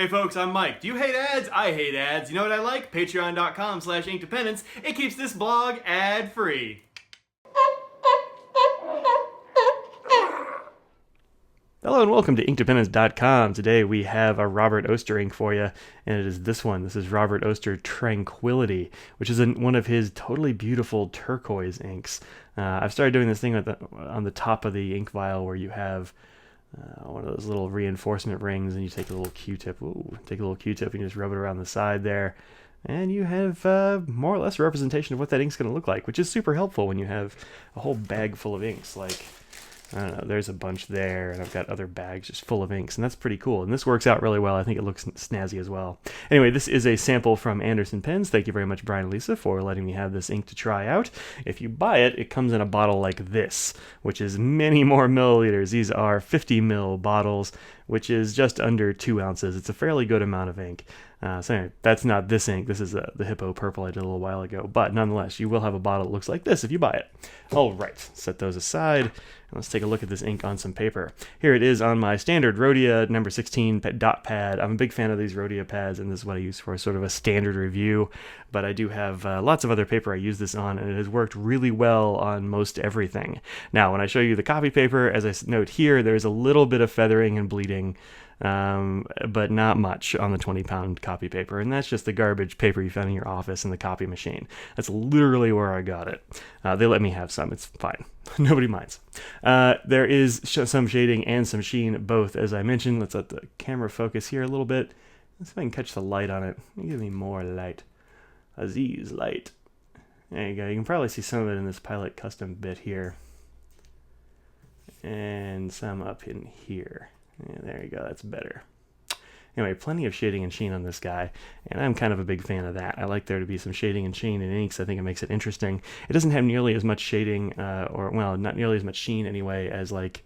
Hey folks, I'm Mike. Do you hate ads? I hate ads. You know what I like? Patreon.com/Inkdependence. It keeps this blog ad-free. Hello and welcome to Inkdependence.com. Today we have a Robert Oster ink for you, and it is this one. This is Robert Oster Tranquility, which is one of his totally beautiful turquoise inks. I've started doing this thing on the top of the ink vial where you have one of those little reinforcement rings, and you take a little Q-tip. And you just rub it around the side there, and you have more or less a representation of what that ink's going to look like, which is super helpful when you have a whole bag full of inks. Like, I don't know, there's a bunch there, and I've got other bags just full of inks, and that's pretty cool. And this works out really well. I think it looks snazzy as well. Anyway, this is a sample from Anderson Pens. Thank you very much, Brian and Lisa, for letting me have this ink to try out. If you buy it, it comes in a bottle like this, which is many more milliliters. These are 50 ml bottles, which is just under 2 ounces. It's a fairly good amount of ink. So anyway, that's not this ink. This is the Hippo Purple I did a little while ago. But nonetheless, you will have a bottle that looks like this if you buy it. All right, set those aside. And let's take a look at this ink on some paper. Here it is on my standard Rhodia number 16 dot pad. I'm a big fan of these Rhodia pads, and this is what I use for sort of a standard review. But I do have lots of other paper I use this on, and it has worked really well on most everything. Now, when I show you the copy paper, as I note here, there's a little bit of feathering and bleeding, but not much on the 20-pound copy paper, and that's just the garbage paper you found in your office in the copy machine. That's literally where I got it. They let me have some. It's fine. Nobody minds. There is some shading and some sheen, both, as I mentioned. Let's let the camera focus here a little bit. Let's see if I can catch the light on it. Give me more light. Aziz light. There you go. You can probably see some of it in this Pilot Custom bit here. And some up in here. Yeah, there you go, that's better. Anyway, plenty of shading and sheen on this guy, and I'm kind of a big fan of that. I like there to be some shading and sheen in inks. I think it makes it interesting. It doesn't have nearly as much shading, not nearly as much sheen anyway, as like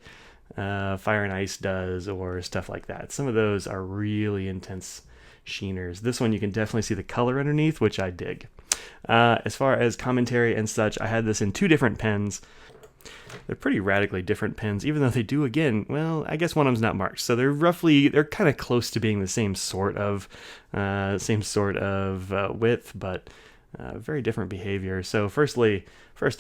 Fire and Ice does or stuff like that. Some of those are really intense sheeners. This one you can definitely see the color underneath, which I dig. As far as commentary and such, I had this in 2 different pens. They're pretty radically different pens, even though they do, again, well, I guess one of them's not marked. So they're kind of close to being the same sort of width, but very different behavior. So first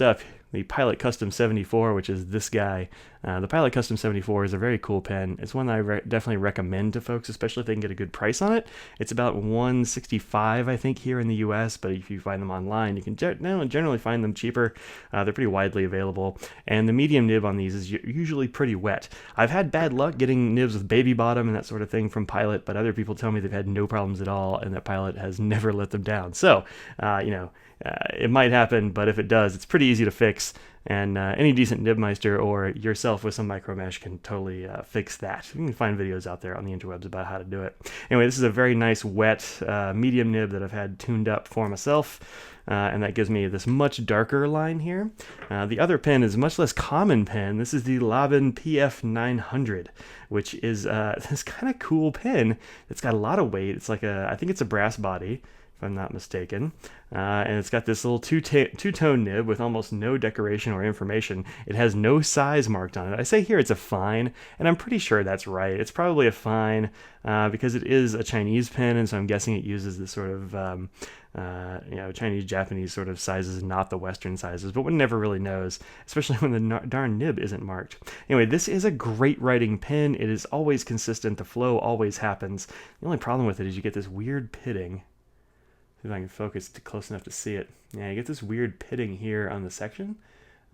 up, the Pilot Custom 74, which is this guy. The Pilot Custom 74 is a very cool pen. It's one that I definitely recommend to folks, especially if they can get a good price on it. It's about $165, I think, here in the US, but if you find them online, you can generally find them cheaper. They're pretty widely available, and the medium nib on these is usually pretty wet. I've had bad luck getting nibs with baby bottom and that sort of thing from Pilot, but other people tell me they've had no problems at all, and that Pilot has never let them down. So, it might happen, but if it does, it's pretty easy to fix, and any decent nibmeister or yourself with some micro mesh can totally fix that. You can find videos out there on the interwebs about how to do it. Anyway, this is a very nice wet medium nib that I've had tuned up for myself, and that gives me this much darker line here. The other pen is a much less common pen. This is the Laban PF900, which is this kind of cool pen. It's got a lot of weight. It's like I think it's a brass body, if I'm not mistaken. And it's got this little two-tone nib with almost no decoration or information. It has no size marked on it. I say here it's a fine, and I'm pretty sure that's right. It's probably a fine because it is a Chinese pen, and so I'm guessing it uses this sort of Chinese, Japanese sort of sizes, not the Western sizes, but one never really knows, especially when the darn nib isn't marked. Anyway, this is a great writing pen. It is always consistent. The flow always happens. The only problem with it is you get this weird pitting. See if I can focus close enough to see it. Yeah, you get this weird pitting here on the section,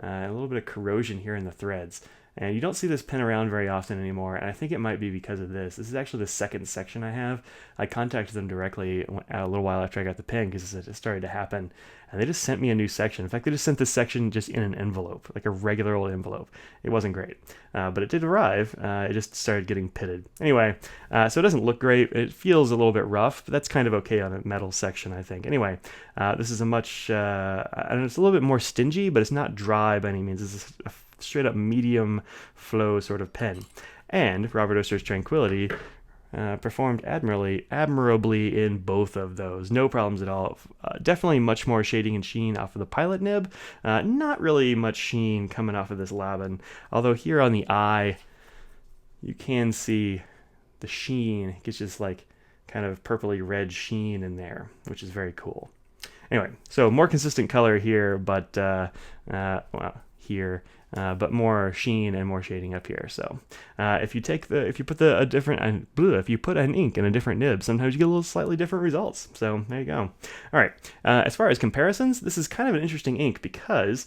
a little bit of corrosion here in the threads. And you don't see this pen around very often anymore, and I think it might be because of this. This is actually the second section I have. I contacted them directly a little while after I got the pen because it started to happen, and they just sent me a new section. In fact, they just sent this section just in an envelope, like a regular old envelope. It wasn't great, but it did arrive. It just started getting pitted. Anyway, so it doesn't look great. It feels a little bit rough, but that's kind of okay on a metal section, I think. Anyway, this is a much, and it's a little bit more stingy, but it's not dry by any means. It's a straight up medium flow sort of pen. And Robert Oster's Tranquility performed admirably in both of those. No problems at all. Definitely much more shading and sheen off of the Pilot nib. Not really much sheen coming off of this Laban. Although here on the eye, you can see the sheen. It gets just like kind of purpley red sheen in there, which is very cool. Anyway, so more consistent color here, but well, here, but more sheen and more shading up here. So if you put an ink in a different nib, sometimes you get a little slightly different results. So there you go. All right. As far as comparisons, this is kind of an interesting ink because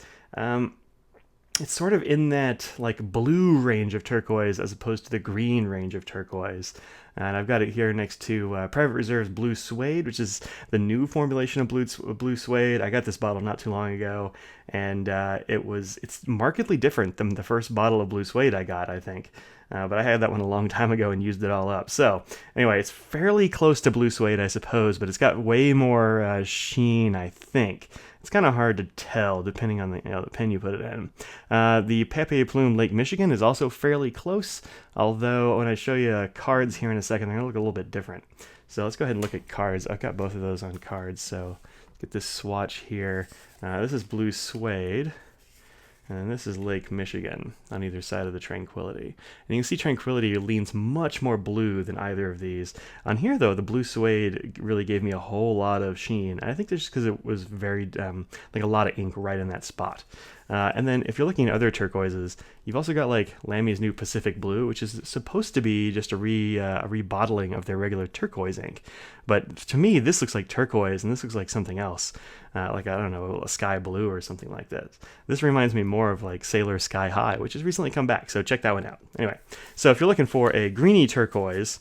it's sort of in that like blue range of turquoise as opposed to the green range of turquoise. And I've got it here next to Private Reserve's Blue Suede, which is the new formulation of Blue Suede. I got this bottle not too long ago, and it's markedly different than the first bottle of Blue Suede I got, I think. But I had that one a long time ago and used it all up. So anyway, it's fairly close to Blue Suede, I suppose, but it's got way more sheen, I think. It's kind of hard to tell depending on the pen you put it in. The Papier Plume Lake Michigan is also fairly close, although when I show you cards here in a second, they're going to look a little bit different. So let's go ahead and look at cards. I've got both of those on cards, so get this swatch here. This is Blue Suede, and this is Lake Michigan on either side of the Tranquility. And you can see Tranquility leans much more blue than either of these. On here, though, the Blue Suede really gave me a whole lot of sheen. I think that's just because it was very, like a lot of ink right in that spot. And then if you're looking at other turquoises, you've also got like Lamy's new Pacific Blue, which is supposed to be just a rebottling of their regular turquoise ink. But to me, this looks like turquoise, and this looks like something else. Like, I don't know, a sky blue or something like this. This reminds me more of like Sailor Sky High, which has recently come back, so check that one out. Anyway, so if you're looking for a greeny bluey turquoise,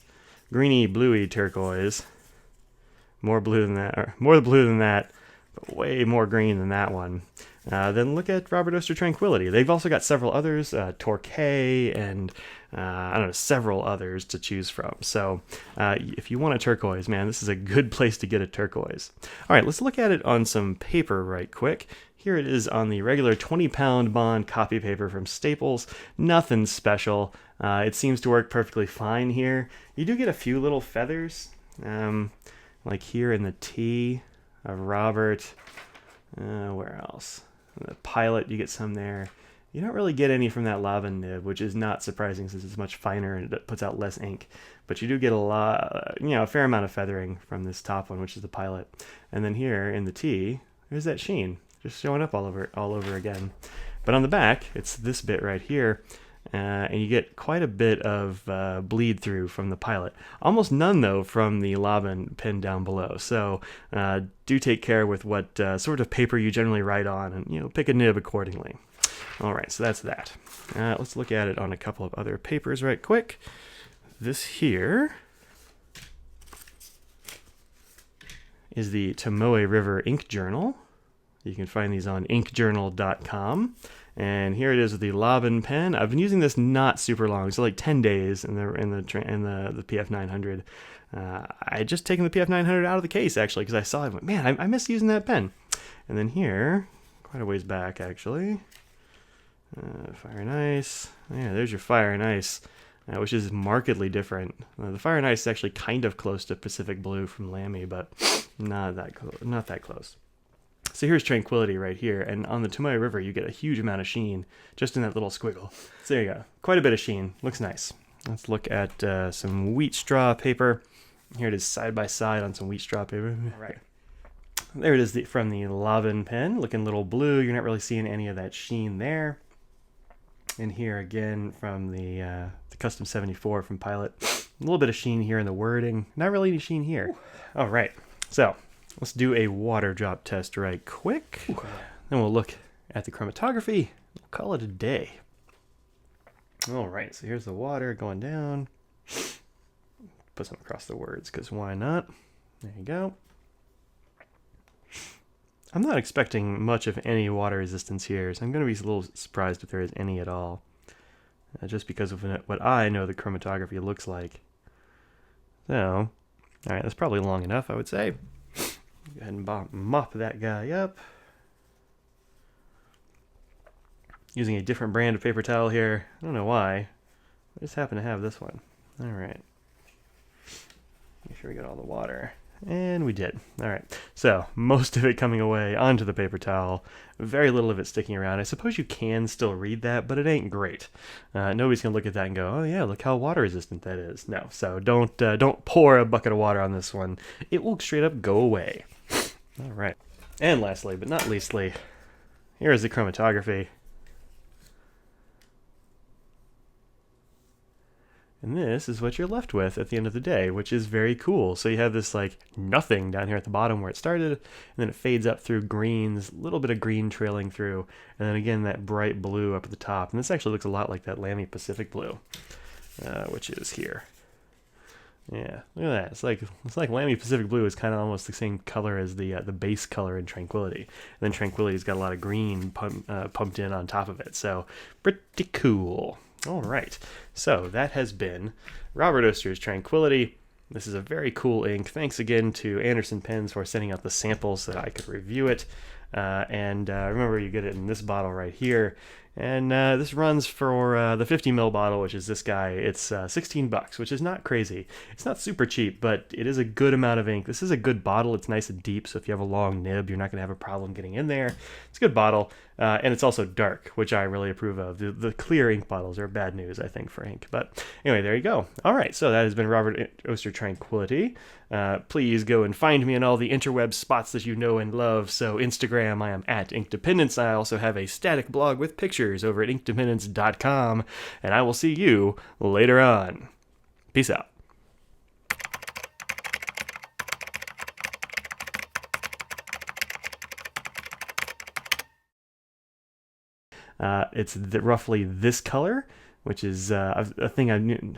more blue than that, but way more green than that one, then look at Robert Oster Tranquility. They've also got several others, Torquay, and I don't know, several others to choose from. So if you want a turquoise, man, this is a good place to get a turquoise. All right, let's look at it on some paper right quick. Here it is on the regular 20-pound bond copy paper from Staples. Nothing special. It seems to work perfectly fine here. You do get a few little feathers, like here in the T of Robert. Where else? The Pilot, you get some there. You don't really get any from that lava nib, which is not surprising since it's much finer and it puts out less ink. But you do get a fair amount of feathering from this top one, which is the Pilot. And then here in the T, there's that sheen, just showing up all over again. But on the back, it's this bit right here, and you get quite a bit of bleed through from the Pilot. Almost none, though, from the lava pen down below. So do take care with what sort of paper you generally write on, and pick a nib accordingly. All right, so that's that. Let's look at it on a couple of other papers right quick. This here is the Tomoe River Ink Journal. You can find these on inkjournal.com. And here it is with the Laban pen. I've been using this not super long, so like 10 days in the PF900. I just taken the PF900 out of the case actually because I saw it. And went, man, I miss using that pen. And then here, quite a ways back actually, Fire and Ice. Yeah, there's your Fire and Ice, which is markedly different. The Fire and Ice is actually kind of close to Pacific Blue from Lamy, but not that close. So here's Tranquility right here, and on the Tomoe River you get a huge amount of sheen just in that little squiggle. So there you go, quite a bit of sheen, looks nice. Let's look at some wheat straw paper. Here it is side by side on some wheat straw paper. All right, there it is from the Laban pen, looking a little blue. You're not really seeing any of that sheen there. And here again from the Custom 74 from Pilot, a little bit of sheen here in the wording, not really any sheen here. All right, so let's do a water drop test right quick. Then we'll look at the chromatography. We'll call it a day. All right, so here's the water going down. Put some across the words, because why not? There you go. I'm not expecting much of any water resistance here, so I'm going to be a little surprised if there is any at all. Just because of what I know the chromatography looks like. So, all right, that's probably long enough, I would say. Go ahead and mop that guy up. Using a different brand of paper towel here. I don't know why. I just happen to have this one. All right. Make sure we get all the water. And we did. All right. So So most of it coming away onto the paper towel, very little of it sticking around. I suppose you can still read that, but it ain't great. Nobody's gonna look at that and go, "Oh yeah, look how water resistant that is." No, so don't pour a bucket of water on this one. It will straight up go away. All right. And lastly, but not leastly, here is the chromatography. And this is what you're left with at the end of the day, which is very cool. So you have this like nothing down here at the bottom where it started, and then it fades up through greens, a little bit of green trailing through, and then again that bright blue up at the top. And this actually looks a lot like that Lamy Pacific blue, which is here. Yeah, look at that. It's like Lamy Pacific blue is kind of almost the same color as the base color in Tranquility. And then Tranquility's got a lot of green pumped in on top of it. So pretty cool. All right, so that has been Robert Oster's Tranquility. This is a very cool ink. Thanks again to Anderson Pens for sending out the samples so that I could review it. And remember, you get it in this bottle right here. And this runs for the 50 ml bottle, which is this guy. It's $16, which is not crazy. It's not super cheap, but it is a good amount of ink. This is a good bottle. It's nice and deep, so if you have a long nib, you're not going to have a problem getting in there. It's a good bottle, and it's also dark, which I really approve of. The clear ink bottles are bad news, I think, for ink. But anyway, there you go. All right, so that has been Robert Oster Tranquility. Please go and find me on all the interweb spots that you know and love. So Instagram, I am at Inkdependence. I also have a static blog with pictures over at inkdependence.com, and I will see you later on. Peace out. It's roughly this color, which is a thing I knew.